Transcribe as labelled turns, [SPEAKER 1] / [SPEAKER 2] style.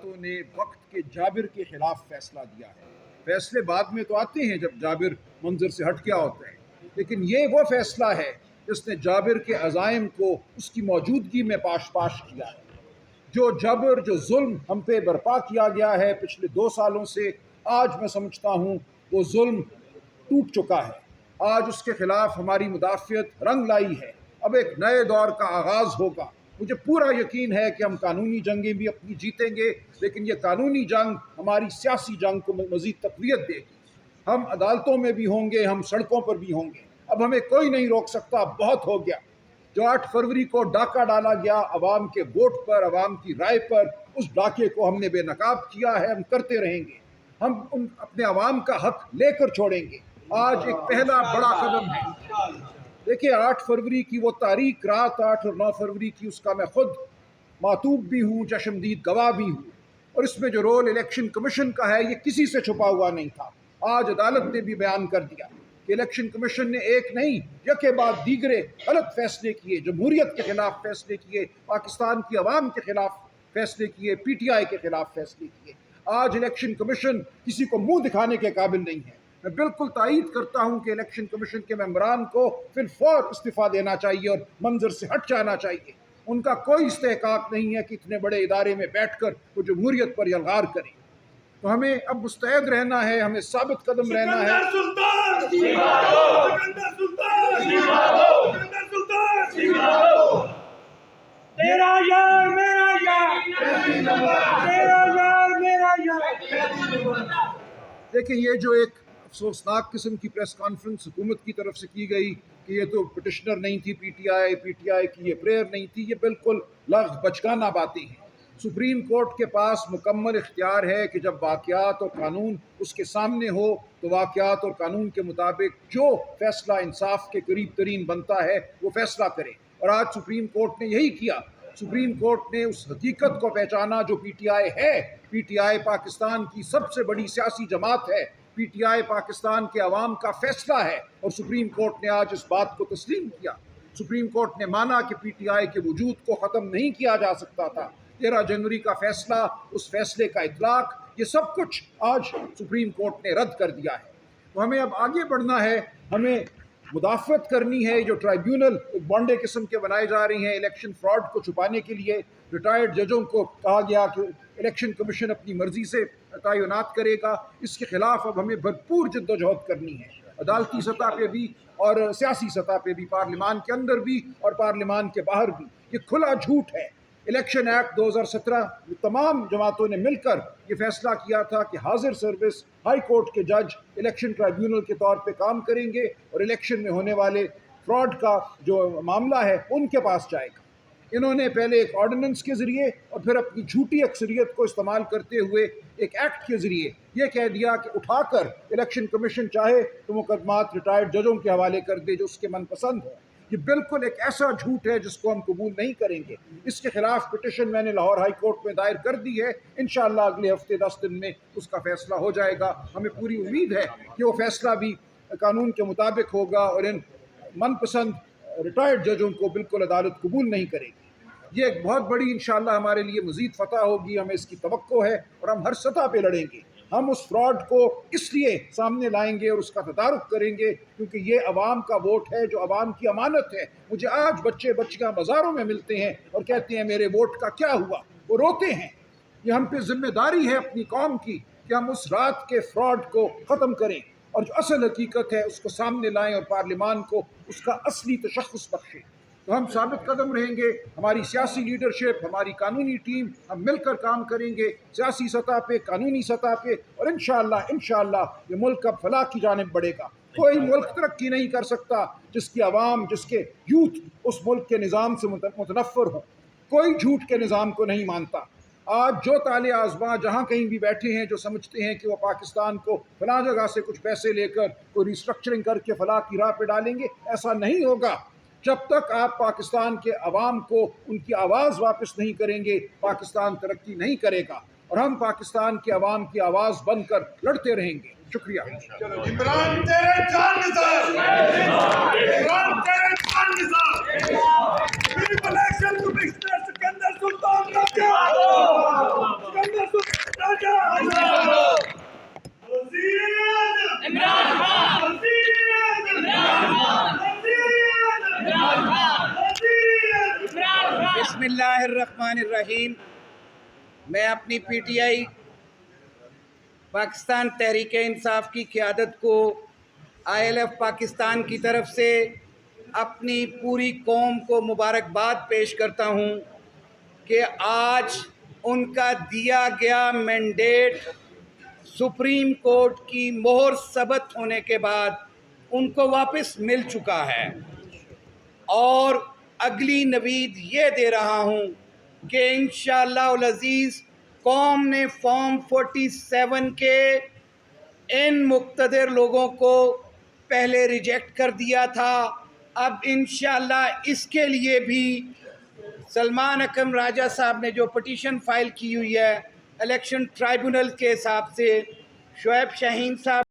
[SPEAKER 1] جماعتوں نے وقت کے جابر کے خلاف فیصلہ دیا ہے۔ فیصلے بعد میں تو آتے ہیں جب جابر منظر سے ہٹ گیا ہوتا ہے، لیکن یہ وہ فیصلہ ہے جس نے جابر کے عزائم کو اس کی موجودگی میں پاش کیا ہے۔ جو جبر، جو ظلم ہم پہ برپا کیا گیا ہے پچھلے 2 سالوں سے، آج میں سمجھتا ہوں وہ ظلم ٹوٹ چکا ہے۔ آج اس کے خلاف ہماری مدافعت رنگ لائی ہے۔ اب ایک نئے دور کا آغاز ہوگا۔ مجھے پورا یقین ہے کہ ہم قانونی جنگیں بھی اپنی جیتیں گے، لیکن یہ قانونی جنگ ہماری سیاسی جنگ کو مزید تقویت دے گی۔ ہم عدالتوں میں بھی ہوں گے، ہم سڑکوں پر بھی ہوں گے۔ اب ہمیں کوئی نہیں روک سکتا، بہت ہو گیا۔ جو 8 فروری کو ڈاکہ ڈالا گیا عوام کے ووٹ پر، عوام کی رائے پر، اس ڈاکے کو ہم نے بے نقاب کیا ہے، ہم کرتے رہیں گے۔ ہم اپنے عوام کا حق لے کر چھوڑیں گے۔ آج ایک پہلا بڑا قدم ہے۔ دیکھیں 8 فروری کی وہ تاریخ، رات 8 اور 9 فروری کی، اس کا میں خود معتوب بھی ہوں، چشمدید گواہ بھی ہوں، اور اس میں جو رول الیکشن کمیشن کا ہے یہ کسی سے چھپا ہوا نہیں تھا۔ آج عدالت نے بھی بیان کر دیا کہ الیکشن کمیشن نے ایک نہیں یکے بعد دیگرے غلط فیصلے کیے، جمہوریت کے خلاف فیصلے کیے، پاکستان کی عوام کے خلاف فیصلے کیے، پی ٹی آئی کے خلاف فیصلے کیے۔ آج الیکشن کمیشن کسی کو منہ دکھانے کے قابل نہیں ہے۔ میں بالکل تائید کرتا ہوں کہ الیکشن کمیشن کے ممبران کو فی الفور استعفیٰ دینا چاہیے اور منظر سے ہٹ جانا چاہیے۔ ان کا کوئی استحقاق نہیں ہے کہ اتنے بڑے ادارے میں بیٹھ کر وہ جمہوریت پر یلغار کریں۔ تو ہمیں اب مستعد رہنا ہے، ہمیں ثابت قدم رہنا ہے۔ دیکھیں یہ جو ایک افسوسناک قسم کی پریس کانفرنس حکومت کی طرف سے کی گئی کہ یہ تو پٹیشنر نہیں تھی پی ٹی آئی کی یہ پریئر نہیں تھی، یہ بالکل لغو بچگانہ باتیں ہیں۔ سپریم کورٹ کے پاس مکمل اختیار ہے کہ جب واقعات اور قانون اس کے سامنے ہو تو واقعات اور قانون کے مطابق جو فیصلہ انصاف کے قریب ترین بنتا ہے وہ فیصلہ کرے، اور آج سپریم کورٹ نے یہی کیا۔ سپریم کورٹ نے اس حقیقت کو پہچانا جو پی ٹی آئی ہے۔ پی ٹی آئی پاکستان کی سب سے بڑی سیاسی جماعت ہے، پی ٹی آئی پاکستان کے عوام کا فیصلہ ہے، اور سپریم کورٹ نے آج اس بات کو تسلیم کیا۔ سپریم کورٹ نے مانا کہ پی ٹی آئی کے وجود کو ختم نہیں کیا جا سکتا تھا۔ 13 جنوری کا فیصلہ، اس فیصلے کا اطلاق، یہ سب کچھ آج سپریم کورٹ نے رد کر دیا ہے۔ تو ہمیں اب آگے بڑھنا ہے، ہمیں مدافعت کرنی ہے۔ جو ٹرائیبیونل بانڈے قسم کے بنائے جا رہے ہیں الیکشن فراڈ کو چھپانے کے لیے، ریٹائرڈ ججوں کو کہا گیا کہ الیکشن کمیشن اپنی مرضی سے تعینات کرے گا، اس کے خلاف اب ہمیں بھرپور جد و جہد کرنی ہے، عدالتی سطح پہ بھی اور سیاسی سطح پہ بھی، پارلیمان کے اندر بھی اور پارلیمان کے باہر بھی۔ یہ کھلا جھوٹ ہے۔ الیکشن ایکٹ 2017 تمام جماعتوں نے مل کر یہ فیصلہ کیا تھا کہ حاضر سروس ہائی کورٹ کے جج الیکشن ٹرائیبیونل کے طور پہ کام کریں گے، اور الیکشن میں ہونے والے فراڈ کا جو معاملہ ہے ان کے پاس جائے گا۔ انہوں نے پہلے ایک آرڈیننس کے ذریعے اور پھر اپنی جھوٹی اکثریت کو استعمال کرتے ہوئے ایک ایکٹ کے ذریعے یہ کہہ دیا کہ اٹھا کر الیکشن کمیشن چاہے تو مقدمات ریٹائرڈ ججوں کے حوالے کر دے جو اس کے من پسند ہوں۔ یہ بالکل ایک ایسا جھوٹ ہے جس کو ہم قبول نہیں کریں گے۔ اس کے خلاف پٹیشن میں نے لاہور ہائی کورٹ میں دائر کر دی ہے، انشاءاللہ اگلے ہفتے 10 دن میں اس کا فیصلہ ہو جائے گا۔ ہمیں پوری امید ہے کہ وہ فیصلہ بھی قانون کے مطابق ہوگا اور ان من پسند ریٹائرڈ ججوں کو بالکل عدالت قبول نہیں کرے گی۔ یہ ایک بہت بڑی انشاءاللہ ہمارے لیے مزید فتح ہوگی، ہمیں اس کی توقع ہے، اور ہم ہر سطح پہ لڑیں گے۔ ہم اس فراڈ کو اس لیے سامنے لائیں گے اور اس کا تدارک کریں گے کیونکہ یہ عوام کا ووٹ ہے جو عوام کی امانت ہے۔ مجھے آج بچے بچیاں بازاروں میں ملتے ہیں اور کہتے ہیں میرے ووٹ کا کیا ہوا، وہ روتے ہیں۔ یہ ہم پہ ذمہ داری ہے اپنی قوم کی کہ ہم اس رات کے فراڈ کو ختم کریں اور جو اصل حقیقت ہے اس کو سامنے لائیں اور پارلیمان کو اس کا اصلی تشخص بخشیں۔ تو ہم ثابت قدم رہیں گے، ہماری سیاسی لیڈرشپ، ہماری قانونی ٹیم، ہم مل کر کام کریں گے سیاسی سطح پہ، قانونی سطح پہ، اور انشاءاللہ یہ ملک اب فلاح کی جانب بڑھے گا۔ کوئی ملک ترقی نہیں کر سکتا جس کی عوام، جس کے یوتھ اس ملک کے نظام سے متنفر ہو۔ کوئی جھوٹ کے نظام کو نہیں مانتا۔ آج جو طالع آزماں جہاں کہیں بھی بیٹھے ہیں جو سمجھتے ہیں کہ وہ پاکستان کو فلاں جگہ سے کچھ پیسے لے کر کوئی ریسٹرکچرنگ کر کے فلاح کی راہ پہ ڈالیں گے، ایسا نہیں ہوگا۔ جب تک آپ پاکستان کے عوام کو ان کی آواز واپس نہیں کریں گے، پاکستان ترقی نہیں کرے گا، اور ہم پاکستان کے عوام کی آواز بن کر لڑتے رہیں گے۔ شکریہ۔
[SPEAKER 2] عمران تیرے جان نثار، عمران تیرے جان نثار، چیف الیکشن کمشنر سکندر سلطان کا
[SPEAKER 3] الرحمن الرحیم. میں اپنی P T I Pakistan Tehreek Insaf کی قیادت کو آئی ایل ایف پاکستان کی طرف سے اپنی پوری قوم کو مبارکباد پیش کرتا ہوں کہ آج ان کا دیا گیا مینڈیٹ سپریم کورٹ کی مہر ثبت ہونے کے بعد ان کو واپس مل چکا ہے، اور اگلی نوید یہ دے رہا ہوں کہ انشاءاللہ العزیز قوم نے فارم 47 کے ان مقتدر لوگوں کو پہلے ریجیکٹ کر دیا تھا. اب انشاءاللہ اس کے لیے بھی سلمان اکرم راجہ صاحب نے جو پٹیشن فائل کی ہوئی ہے الیکشن ٹرائیبونل کے حساب سے، شعیب شاہین صاحب